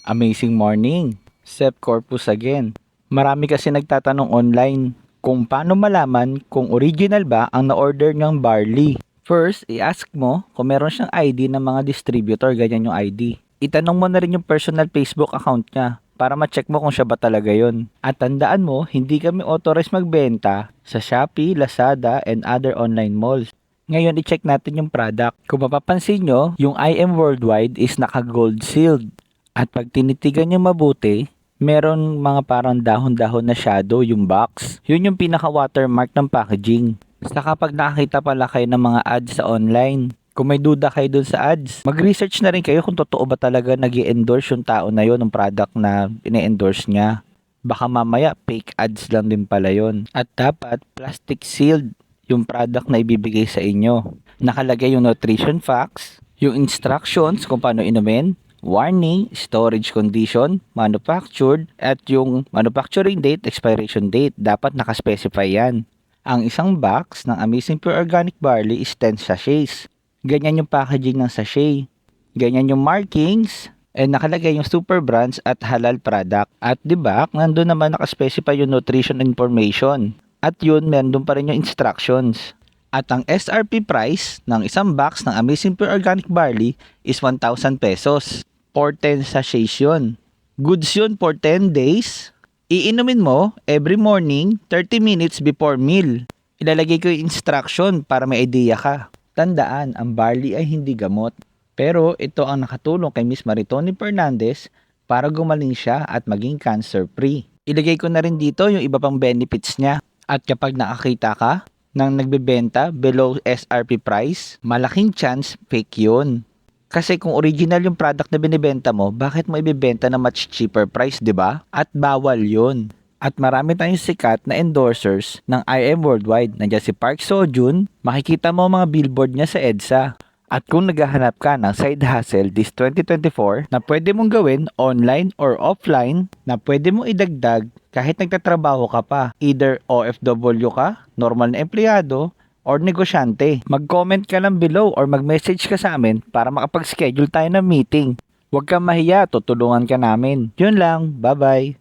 Amazing morning. Sep Corpus again. Marami kasi nagtatanong online kung paano malaman kung original ba ang na-order niyang barley. First, i-ask mo kung meron siyang ID ng mga distributor, ganyan yung ID. Itanong mo na rin yung personal Facebook account niya para ma-check mo kung siya ba talaga yon. At tandaan mo, hindi kami authorized magbenta sa Shopee, Lazada, and other online malls. Ngayon, i-check natin yung product. Kung mapapansin nyo, yung I am worldwide is naka-gold sealed. At pag tinitigan nyo mabuti, meron mga parang dahon-dahon na shadow yung box. Yun yung pinaka-watermark ng packaging. Saka pag nakakita pala kayo ng mga ads sa online, kung may duda kayo dun sa ads, mag-research na rin kayo kung totoo ba talaga nag-i-endorse yung tao na yun ng product na ine-endorse niya. Baka mamaya fake ads lang din pala yun. At dapat plastic sealed yung product na ibibigay sa inyo. Nakalagay yung nutrition facts, yung instructions kung paano inumin, warning, storage condition, manufactured, at yung manufacturing date, expiration date. Dapat nakaspecify yan. Ang isang box ng Amazing Pure Organic Barley is 10 sachets. Ganyan yung packaging ng sachet. Ganyan yung markings, and nakalagay yung super brands at halal product. At di ba, nandun naman nakaspecify yung nutrition information. At yun, meron pa rin yung instructions. At ang SRP price ng isang box ng Amazing Pure Organic Barley is 1,000 pesos. For 10 sachets yun. Goods yun for 10 days. Iinumin mo every morning 30 minutes before meal. Ilalagay ko yung instruction para may idea ka. Tandaan, ang barley ay hindi gamot. Pero ito ang nakatulong kay Miss Maritoni Fernandez para gumaling siya at maging cancer-free. Ilagay ko na rin dito yung iba pang benefits niya. At kapag nakakita ka ng nagbebenta below SRP price, malaking chance fake yun. Kasi kung original yung product na binibenta mo, bakit mo ibibenta na much cheaper price, di ba? At bawal yun. At marami tayong sikat na endorsers ng IM Worldwide. Nandiyan si Park Seo-joon, makikita mo mga billboard niya sa EDSA. At kung naghahanap ka ng side hustle this 2024 na pwede mong gawin online or offline, na pwede mong idagdag kahit nagtatrabaho ka pa, either OFW ka, normal na empleyado, or negosyante. Mag-comment ka lang below or mag-message ka sa amin para makapag-schedule tayo ng meeting. Huwag kang mahiya, tutulungan ka namin. Yun lang, bye-bye!